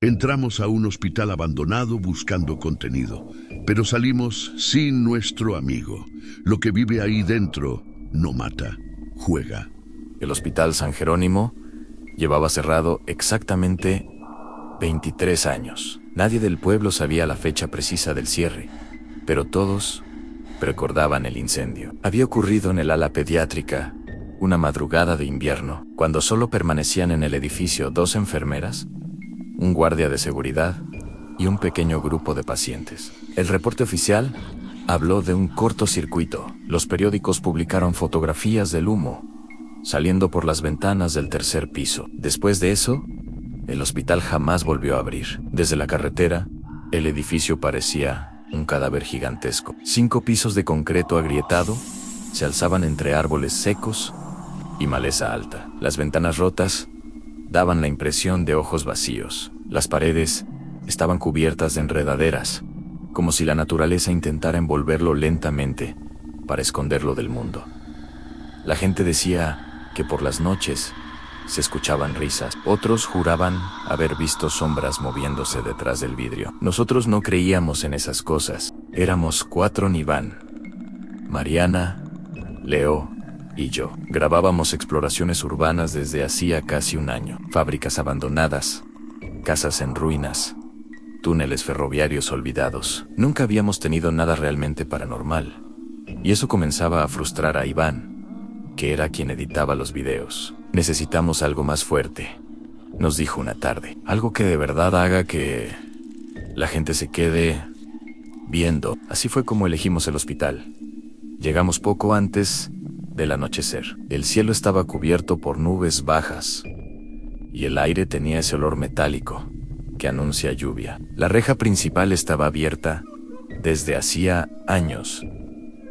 Entramos a un hospital abandonado buscando contenido, pero salimos sin nuestro amigo. Lo que vive ahí dentro no mata, juega. El Hospital San Jerónimo llevaba cerrado exactamente 23 años. Nadie del pueblo sabía la fecha precisa del cierre, pero todos recordaban el incendio. Había ocurrido en el ala pediátrica una madrugada de invierno, cuando solo permanecían en el edificio 2 enfermeras, un guardia de seguridad y un pequeño grupo de pacientes. El reporte oficial habló de un cortocircuito. Los periódicos publicaron fotografías del humo saliendo por las ventanas del tercer piso. Después de eso, el hospital jamás volvió a abrir. Desde la carretera, el edificio parecía un cadáver gigantesco. 5 pisos de concreto agrietado se alzaban entre árboles secos y maleza alta. Las ventanas rotas daban la impresión de ojos vacíos. Las paredes estaban cubiertas de enredaderas, como si la naturaleza intentara envolverlo lentamente para esconderlo del mundo. La gente decía que por las noches se escuchaban risas. Otros juraban haber visto sombras moviéndose detrás del vidrio. Nosotros no creíamos en esas cosas. Éramos 4 en Iván, Mariana, Leo y yo. Grabábamos exploraciones urbanas desde hacía casi un año. Fábricas abandonadas, casas en ruinas, túneles ferroviarios olvidados. Nunca habíamos tenido nada realmente paranormal. Y eso comenzaba a frustrar a Iván, que era quien editaba los videos. Necesitamos algo más fuerte, nos dijo una tarde. Algo que de verdad haga que la gente se quede viendo. Así fue como elegimos el hospital. Llegamos poco antes del anochecer. El cielo estaba cubierto por nubes bajas y el aire tenía ese olor metálico que anuncia lluvia. La reja principal estaba abierta desde hacía años,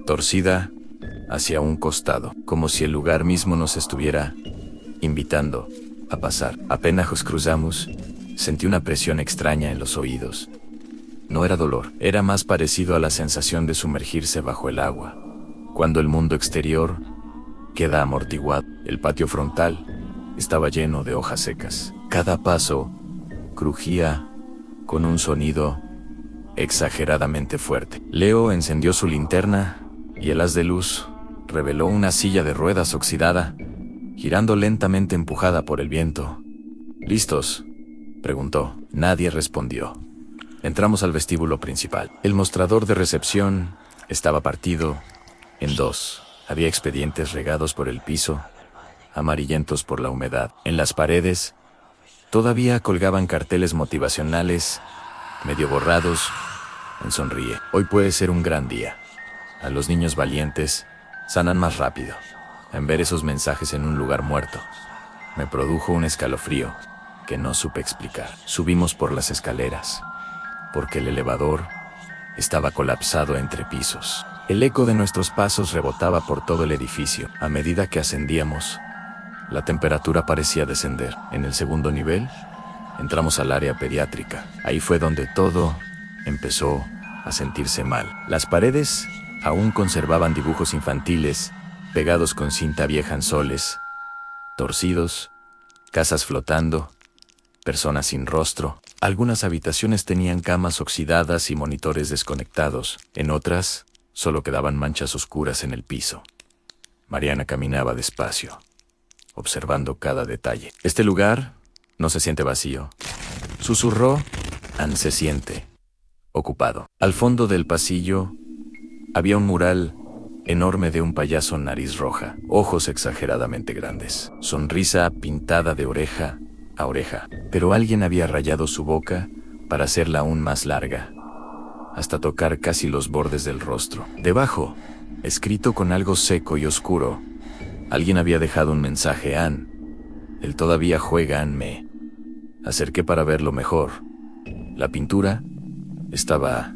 torcida hacia un costado, como si el lugar mismo nos estuviera invitando a pasar. Apenas nos cruzamos, sentí una presión extraña en los oídos. No era dolor, era más parecido a la sensación de sumergirse bajo el agua, cuando el mundo exterior queda amortiguado. El patio frontal estaba lleno de hojas secas. Cada paso crujía con un sonido exageradamente fuerte. Leo encendió su linterna y el haz de luz reveló una silla de ruedas oxidada, girando lentamente empujada por el viento. ¿Listos?, preguntó. Nadie respondió. Entramos al vestíbulo principal. El mostrador de recepción estaba partido en 2. Había expedientes regados por el piso, amarillentos por la humedad. En las paredes todavía colgaban carteles motivacionales, medio borrados, en sonríe. Hoy puede ser un gran día. A los niños valientes sanan más rápido. En ver esos mensajes en un lugar muerto, me produjo un escalofrío que no supe explicar. Subimos por las escaleras, porque el elevador estaba colapsado entre pisos. El eco de nuestros pasos rebotaba por todo el edificio. A medida que ascendíamos, la temperatura parecía descender. En el segundo nivel, entramos al área pediátrica. Ahí fue donde todo empezó a sentirse mal. Las paredes aún conservaban dibujos infantiles, pegados con cinta vieja en soles, torcidos, casas flotando, personas sin rostro. Algunas habitaciones tenían camas oxidadas y monitores desconectados. En otras, solo quedaban manchas oscuras en el piso. Mariana caminaba despacio, observando cada detalle. Este lugar no se siente vacío, susurró. Se siente ocupado. Al fondo del pasillo había un mural enorme de un payaso nariz roja, ojos exageradamente grandes, sonrisa pintada de oreja a oreja, pero alguien había rayado su boca para hacerla aún más larga, hasta tocar casi los bordes del rostro. Debajo, escrito con algo seco y oscuro, alguien había dejado un mensaje. Él todavía juega. Me acerqué para verlo mejor. La pintura estaba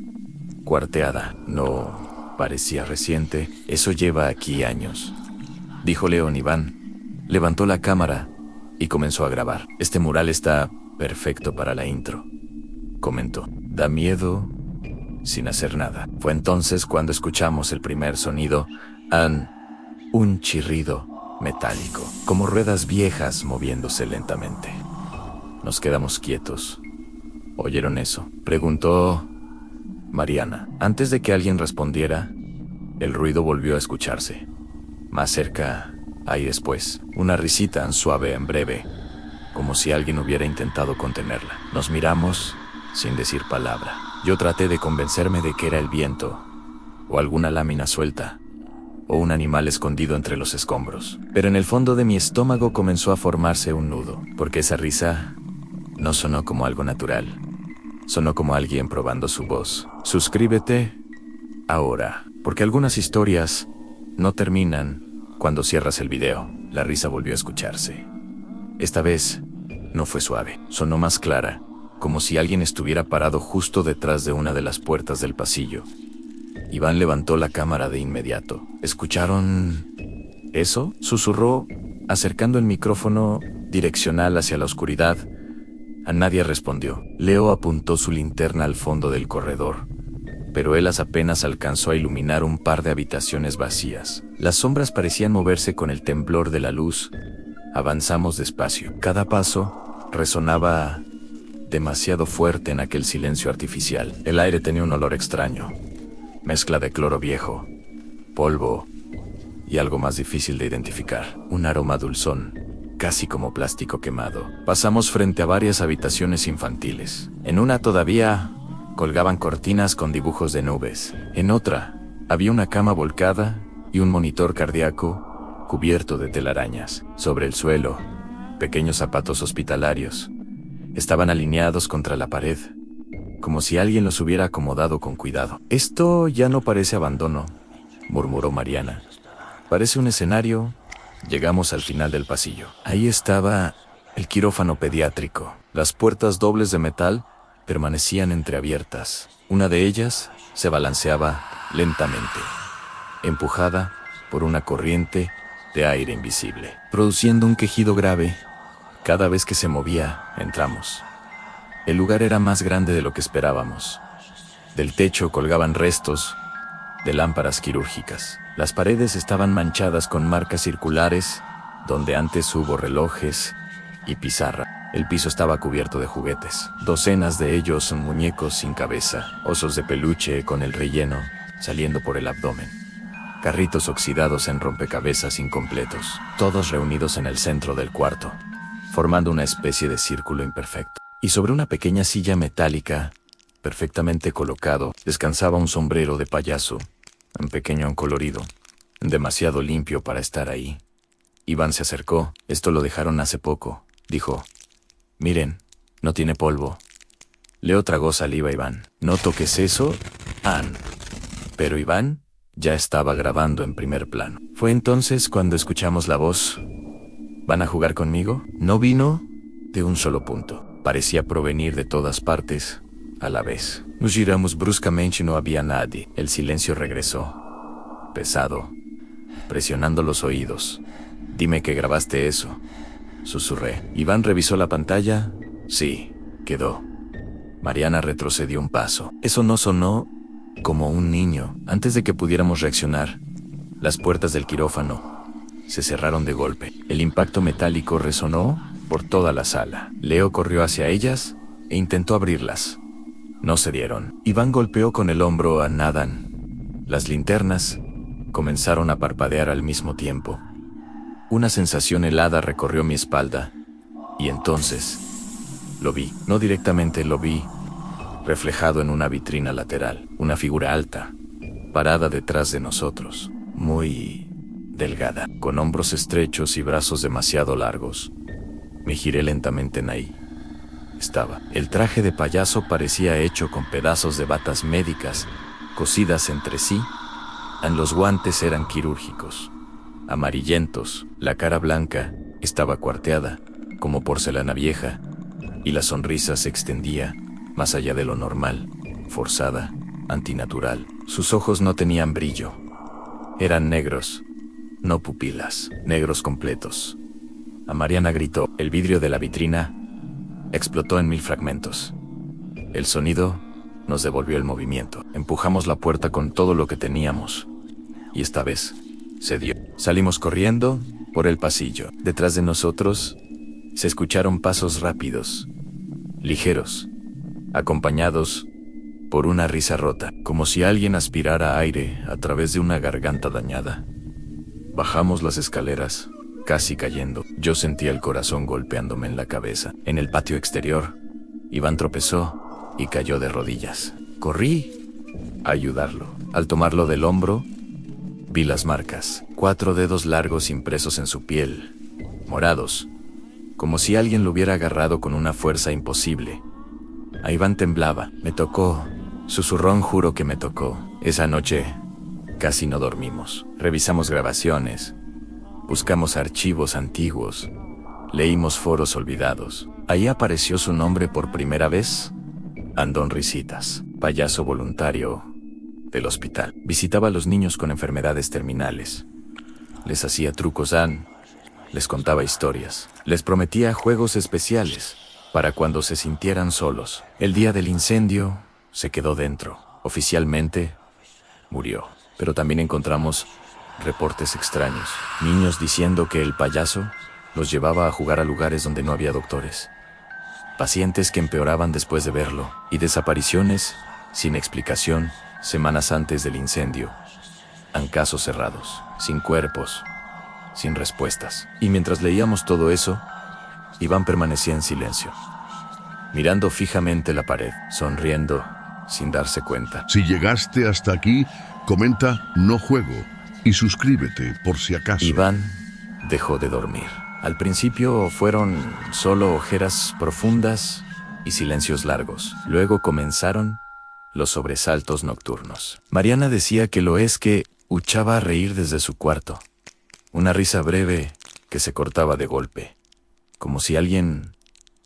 cuarteada. No parecía reciente. Eso lleva aquí años, dijo León. Iván levantó la cámara y comenzó a grabar. Este mural está perfecto para la intro, comentó. Da miedo sin hacer nada. Fue entonces cuando escuchamos el primer sonido. Un chirrido metálico, como ruedas viejas moviéndose lentamente. Nos quedamos quietos, ¿Oyeron eso?, preguntó Mariana. Antes de que alguien respondiera, el ruido volvió a escucharse. Más cerca, ahí después, una risita suave en breve, como si alguien hubiera intentado contenerla. Nos miramos sin decir palabra. Yo traté de convencerme de que era el viento, o alguna lámina suelta, o un animal escondido entre los escombros. Pero en el fondo de mi estómago comenzó a formarse un nudo, porque esa risa no sonó como algo natural. Sonó como alguien probando su voz. Suscríbete ahora, porque algunas historias no terminan cuando cierras el video. La risa volvió a escucharse. Esta vez no fue suave, sonó más clara, como si alguien estuviera parado justo detrás de una de las puertas del pasillo. Iván levantó la cámara de inmediato. ¿Escucharon eso?, susurró, acercando el micrófono direccional hacia la oscuridad. A nadie respondió. Leo apuntó su linterna al fondo del corredor, pero él apenas alcanzó a iluminar un par de habitaciones vacías. Las sombras parecían moverse con el temblor de la luz. Avanzamos despacio. Cada paso resonaba demasiado fuerte en aquel silencio artificial. El aire tenía un olor extraño, mezcla de cloro viejo, polvo y algo más difícil de identificar. Un aroma dulzón, casi como plástico quemado. Pasamos frente a varias habitaciones infantiles. En una todavía colgaban cortinas con dibujos de nubes. En otra había una cama volcada y un monitor cardíaco cubierto de telarañas. Sobre el suelo, pequeños zapatos hospitalarios estaban alineados contra la pared, como si alguien los hubiera acomodado con cuidado. Esto ya no parece abandono, murmuró Mariana. Parece un escenario. Llegamos al final del pasillo. Ahí estaba el quirófano pediátrico. Las puertas dobles de metal permanecían entreabiertas. Una de ellas se balanceaba lentamente, empujada por una corriente de aire invisible, produciendo un quejido grave. Cada vez que se movía, entramos. El lugar era más grande de lo que esperábamos. Del techo colgaban restos de lámparas quirúrgicas. Las paredes estaban manchadas con marcas circulares, donde antes hubo relojes y pizarra. El piso estaba cubierto de juguetes. Docenas de ellos son muñecos sin cabeza, osos de peluche con el relleno saliendo por el abdomen. Carritos oxidados en rompecabezas incompletos, todos reunidos en el centro del cuarto, formando una especie de círculo imperfecto. Y sobre una pequeña silla metálica, perfectamente colocado, descansaba un sombrero de payaso, un pequeño colorido, demasiado limpio para estar ahí. Iván se acercó. Esto lo dejaron hace poco, dijo. Miren, no tiene polvo. Leo tragó saliva a Iván. No toques eso, Ann. Pero Iván ya estaba grabando en primer plano. Fue entonces cuando escuchamos la voz. ¿Van a jugar conmigo? No vino de un solo punto. Parecía provenir de todas partes a la vez. Nos giramos bruscamente y no había nadie. El silencio regresó, pesado, presionando los oídos. Dime que grabaste eso, susurré. Iván revisó la pantalla. Sí, quedó. Mariana retrocedió un paso. Eso no sonó como un niño. Antes de que pudiéramos reaccionar, las puertas del quirófano se cerraron de golpe. El impacto metálico resonó por toda la sala. Leo corrió hacia ellas e intentó abrirlas. No cedieron. Iván golpeó con el hombro a Nathan. Las linternas comenzaron a parpadear al mismo tiempo. Una sensación helada recorrió mi espalda, y entonces lo vi. No directamente, lo vi reflejado en una vitrina lateral. Una figura alta, parada detrás de nosotros, muy delgada, con hombros estrechos y brazos demasiado largos. Me giré lentamente en ahí. Estaba. El traje de payaso parecía hecho con pedazos de batas médicas, cosidas entre sí. Los guantes eran quirúrgicos, amarillentos. La cara blanca estaba cuarteada, como porcelana vieja, y la sonrisa se extendía más allá de lo normal, forzada, antinatural. Sus ojos no tenían brillo. Eran negros, no pupilas, negros completos. A Mariana gritó. El vidrio de la vitrina explotó en 1000 fragmentos. El sonido nos devolvió el movimiento. Empujamos la puerta con todo lo que teníamos, y esta vez se dio. Salimos corriendo por el pasillo. Detrás de nosotros se escucharon pasos rápidos, ligeros, acompañados por una risa rota, como si alguien aspirara aire a través de una garganta dañada. Bajamos las escaleras, casi cayendo. Yo sentía el corazón golpeándome en la cabeza. En el patio exterior, Iván tropezó y cayó de rodillas. Corrí a ayudarlo. Al tomarlo del hombro, vi las marcas. 4 dedos largos impresos en su piel, morados, como si alguien lo hubiera agarrado con una fuerza imposible. A Iván temblaba. Me tocó. Susurrón, juro que me tocó. Esa noche casi no dormimos. Revisamos grabaciones, buscamos archivos antiguos, leímos foros olvidados. Ahí apareció su nombre por primera vez: Andón Risitas, payaso voluntario del hospital. Visitaba a los niños con enfermedades terminales. Les hacía trucos, les contaba historias, les prometía juegos especiales para cuando se sintieran solos. El día del incendio se quedó dentro. Oficialmente murió. Pero también encontramos reportes extraños. Niños diciendo que el payaso los llevaba a jugar a lugares donde no había doctores. Pacientes que empeoraban después de verlo. Y desapariciones sin explicación semanas antes del incendio. En casos cerrados, sin cuerpos, sin respuestas. Y mientras leíamos todo eso, Iván permanecía en silencio, mirando fijamente la pared, sonriendo sin darse cuenta. Si llegaste hasta aquí, comenta "no juego" y suscríbete por si acaso. Iván dejó de dormir. Al principio fueron solo ojeras profundas y silencios largos. Luego comenzaron los sobresaltos nocturnos. Mariana decía que lo es que echaba a reír desde su cuarto. Una risa breve que se cortaba de golpe, como si alguien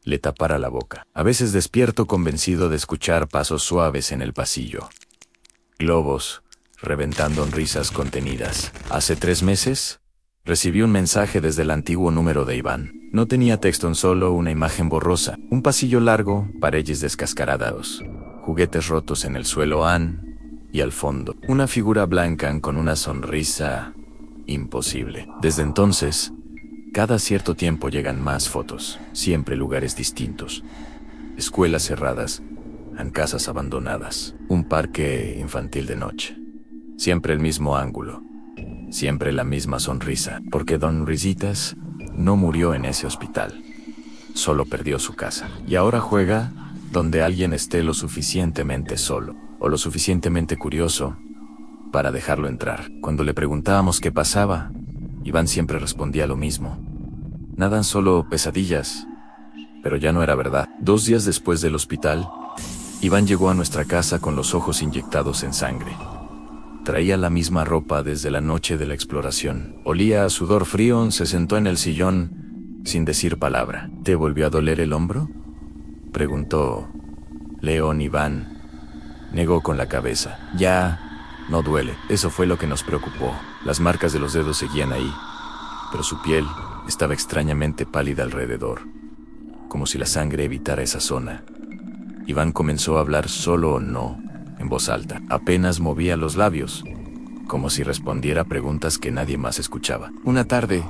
le tapara la boca. A veces despierto convencido de escuchar pasos suaves en el pasillo. Globos reventando en risas contenidas. Hace 3 meses recibí un mensaje desde el antiguo número de Iván. No tenía texto, solo una imagen borrosa. Un pasillo largo, paredes descascaradas, juguetes rotos en el suelo, y al fondo, una figura blanca con una sonrisa imposible. Desde entonces, cada cierto tiempo llegan más fotos, siempre lugares distintos. Escuelas cerradas, en casas abandonadas, un parque infantil de noche. Siempre el mismo ángulo, siempre la misma sonrisa, porque Don Risitas no murió en ese hospital, solo perdió su casa. Y ahora juega donde alguien esté lo suficientemente solo, o lo suficientemente curioso, para dejarlo entrar. Cuando le preguntábamos qué pasaba, Iván siempre respondía lo mismo: nada, solo pesadillas. Pero ya no era verdad. 2 días después del hospital, Iván llegó a nuestra casa con los ojos inyectados en sangre. Traía la misma ropa desde la noche de la exploración. Olía a sudor frío, se sentó en el sillón sin decir palabra. ¿Te volvió a doler el hombro?, preguntó León. Iván negó con la cabeza. Ya no duele. Eso fue lo que nos preocupó. Las marcas de los dedos seguían ahí, pero su piel estaba extrañamente pálida alrededor, como si la sangre evitara esa zona. Iván comenzó a hablar solo o no, en voz alta. Apenas movía los labios, como si respondiera a preguntas que nadie más escuchaba. Una tarde,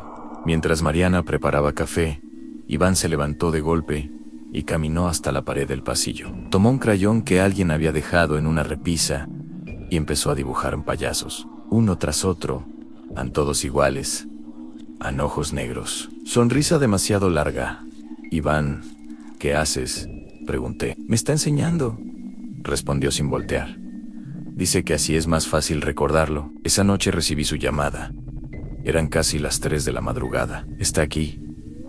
mientras Mariana preparaba café, Iván se levantó de golpe y caminó hasta la pared del pasillo. Tomó un crayón que alguien había dejado en una repisa y empezó a dibujar payasos, uno tras otro, todos iguales, ojos negros, sonrisa demasiado larga. Iván, ¿qué haces?, pregunté. Me está enseñando, respondió sin voltear. Dice que así es más fácil recordarlo. Esa noche recibí su llamada. Eran casi las 3 de la madrugada. Está aquí,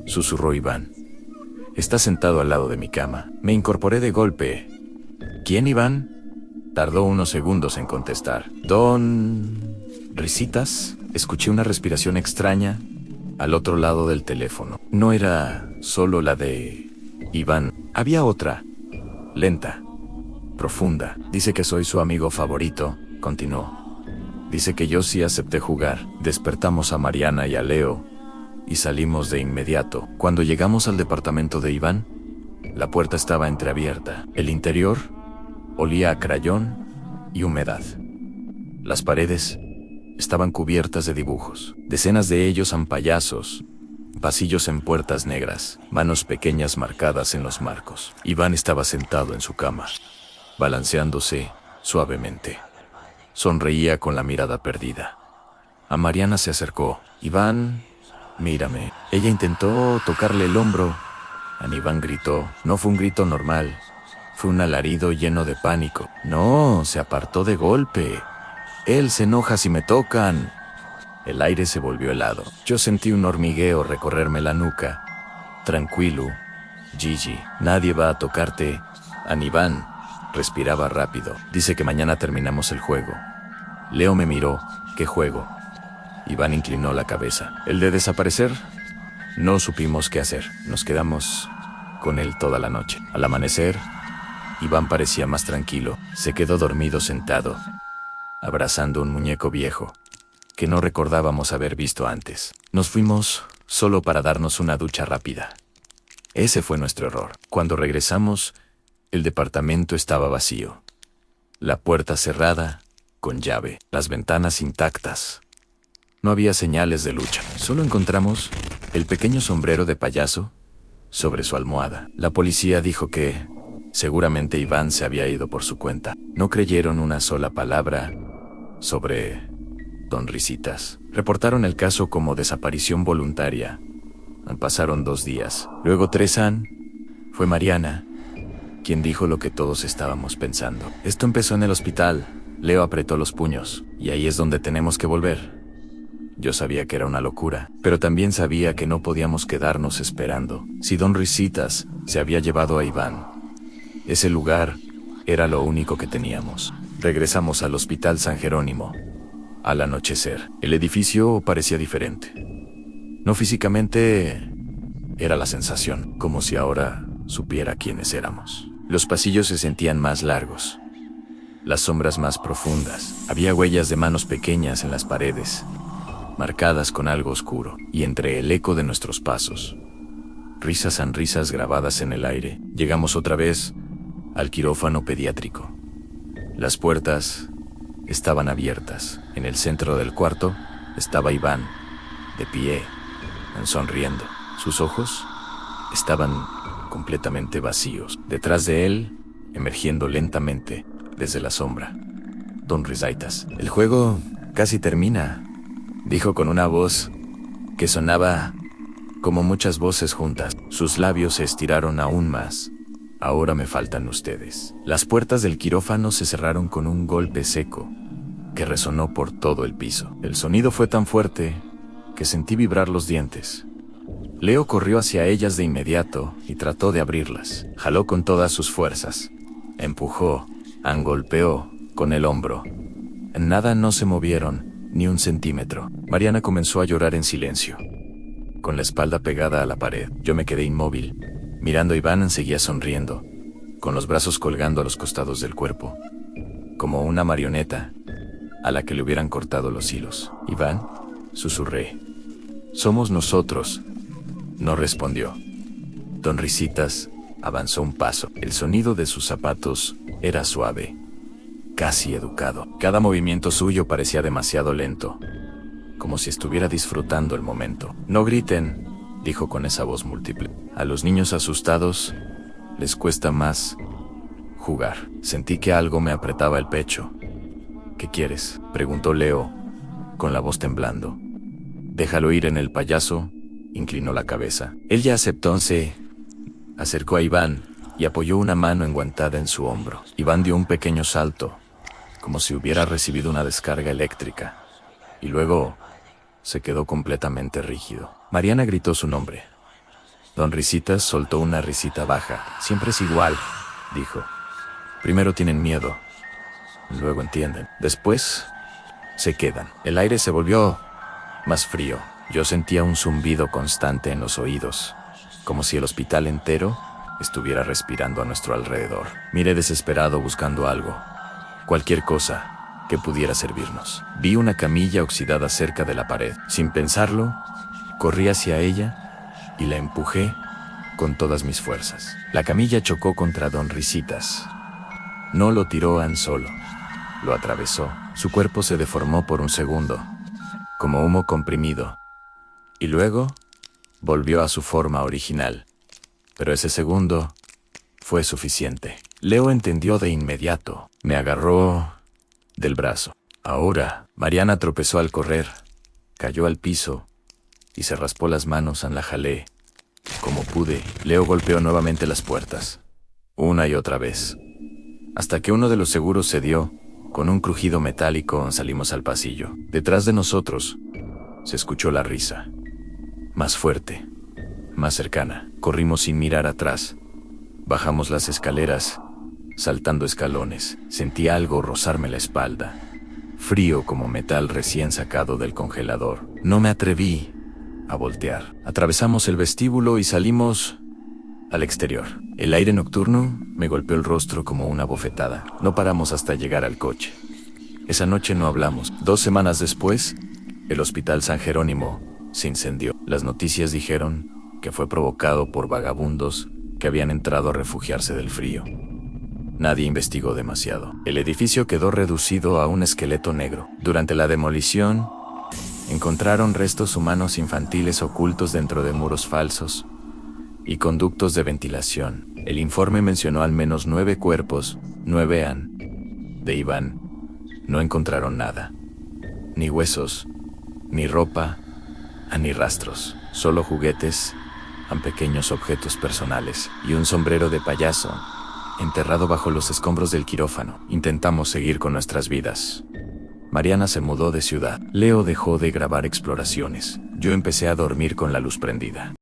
susurró Iván. Está sentado al lado de mi cama. Me incorporé de golpe. ¿Quién, Iván?, tardó unos segundos en contestar. Don Risitas. Escuché una respiración extraña al otro lado del teléfono. No era solo la de Iván. Había otra, lenta, profunda. Dice que soy su amigo favorito, continuó. Dice que yo sí acepté jugar. Despertamos a Mariana y a Leo y salimos de inmediato. Cuando llegamos al departamento de Iván, la puerta estaba entreabierta. El interior olía a crayón y humedad. Las paredes estaban cubiertas de dibujos, decenas de ellos payasos, Pasillos en puertas negras, manos pequeñas marcadas en los marcos. Iván estaba sentado en su cama, balanceándose suavemente. Sonreía con la mirada perdida. A Mariana se acercó. Iván, mírame. Ella intentó tocarle el hombro. Iván gritó. No fue un grito normal. Fue un alarido lleno de pánico. No, se apartó de golpe. Él se enoja si me tocan. El aire se volvió helado. Yo sentí un hormigueo recorrerme la nuca. Tranquilo, Gigi. Nadie va a tocarte. Iván respiraba rápido. Dice que mañana terminamos el juego. Leo me miró. ¿Qué juego? Iván inclinó la cabeza. ¿El de desaparecer? No supimos qué hacer. Nos quedamos con él toda la noche. Al amanecer, Iván parecía más tranquilo. Se quedó dormido sentado, abrazando un muñeco viejo que no recordábamos haber visto antes. Nos fuimos solo para darnos una ducha rápida. Ese fue nuestro error. Cuando regresamos, el departamento estaba vacío. La puerta cerrada, con llave, las ventanas intactas. No había señales de lucha. Solo encontramos el pequeño sombrero de payaso sobre su almohada. La policía dijo que seguramente Iván se había ido por su cuenta. No creyeron una sola palabra sobre Don Risitas. Reportaron el caso como desaparición voluntaria. Pasaron 2 días. Luego 3 años. Fue Mariana quien dijo lo que todos estábamos pensando. Esto empezó en el hospital. Leo apretó los puños. Y ahí es donde tenemos que volver. Yo sabía que era una locura, pero también sabía que no podíamos quedarnos esperando. Si Don Risitas se había llevado a Iván, ese lugar era lo único que teníamos. Regresamos al Hospital San Jerónimo. Al anochecer, el edificio parecía diferente. No físicamente, era la sensación, como si ahora supiera quiénes éramos. Los pasillos se sentían más largos, las sombras más profundas. Había huellas de manos pequeñas en las paredes, marcadas con algo oscuro, y entre el eco de nuestros pasos, risas grabadas en el aire. Llegamos otra vez al quirófano pediátrico. Las puertas estaban abiertas. En el centro del cuarto estaba Iván, de pie, sonriendo. Sus ojos estaban completamente vacíos. Detrás de él, emergiendo lentamente desde la sombra, Don Risitas. El juego casi termina, dijo con una voz que sonaba como muchas voces juntas. Sus labios se estiraron aún más. Ahora me faltan ustedes. Las puertas del quirófano se cerraron con un golpe seco que resonó por todo el piso. El sonido fue tan fuerte que sentí vibrar los dientes. Leo corrió hacia ellas de inmediato y trató de abrirlas. Jaló con todas sus fuerzas. Empujó, golpeó con el hombro. Nada, no se movieron, ni un centímetro. Mariana comenzó a llorar en silencio, con la espalda pegada a la pared. Yo me quedé inmóvil, mirando a Iván. Seguía sonriendo, con los brazos colgando a los costados del cuerpo, como una marioneta a la que le hubieran cortado los hilos. Iván, susurré. Somos nosotros. No respondió. Don Risitas avanzó un paso. El sonido de sus zapatos era suave, casi educado. Cada movimiento suyo parecía demasiado lento, como si estuviera disfrutando el momento. No griten, dijo con esa voz múltiple. A los niños asustados les cuesta más jugar. Sentí que algo me apretaba el pecho. ¿Qué quieres?, preguntó Leo, con la voz temblando. Déjalo ir. En el payaso inclinó la cabeza. Él ya aceptó. Se acercó a Iván y apoyó una mano enguantada en su hombro. Iván dio un pequeño salto, como si hubiera recibido una descarga eléctrica, y luego se quedó completamente rígido. Mariana gritó su nombre. Don Risitas soltó una risita baja. Siempre es igual, dijo. Primero tienen miedo, luego entienden, después se quedan. El aire se volvió más frío. Yo sentía un zumbido constante en los oídos, como si el hospital entero estuviera respirando a nuestro alrededor. Miré desesperado buscando algo, cualquier cosa que pudiera servirnos. Vi una camilla oxidada cerca de la pared. Sin pensarlo, corrí hacia ella y la empujé con todas mis fuerzas. La camilla chocó contra Don Risitas. No lo tiró solo, lo atravesó. Su cuerpo se deformó por un segundo, como humo comprimido, y luego volvió a su forma original. Pero ese segundo fue suficiente. Leo entendió de inmediato. Me agarró del brazo. Ahora, Mariana tropezó al correr, cayó al piso y se raspó las manos. La jalé como pude. Leo golpeó nuevamente las puertas, una y otra vez, hasta que uno de los seguros cedió. Con un crujido metálico salimos al pasillo. Detrás de nosotros se escuchó la risa, más fuerte, más cercana. Corrimos sin mirar atrás. Bajamos las escaleras, saltando escalones. Sentí algo rozarme la espalda, frío como metal recién sacado del congelador. No me atreví a voltear. Atravesamos el vestíbulo y salimos al exterior. El aire nocturno me golpeó el rostro como una bofetada. No paramos hasta llegar al coche. Esa noche no hablamos. 2 semanas después, el Hospital San Jerónimo se incendió. Las noticias dijeron que fue provocado por vagabundos que habían entrado a refugiarse del frío. Nadie investigó demasiado. El edificio quedó reducido a un esqueleto negro. Durante la demolición, encontraron restos humanos infantiles ocultos dentro de muros falsos y conductos de ventilación. El informe mencionó al menos 9 cuerpos. 9 han. De Iván no encontraron nada. Ni huesos, ni ropa, ni rastros. Solo juguetes, pequeños objetos personales y un sombrero de payaso enterrado bajo los escombros del quirófano. Intentamos seguir con nuestras vidas. Mariana se mudó de ciudad. Leo dejó de grabar exploraciones. Yo empecé a dormir con la luz prendida.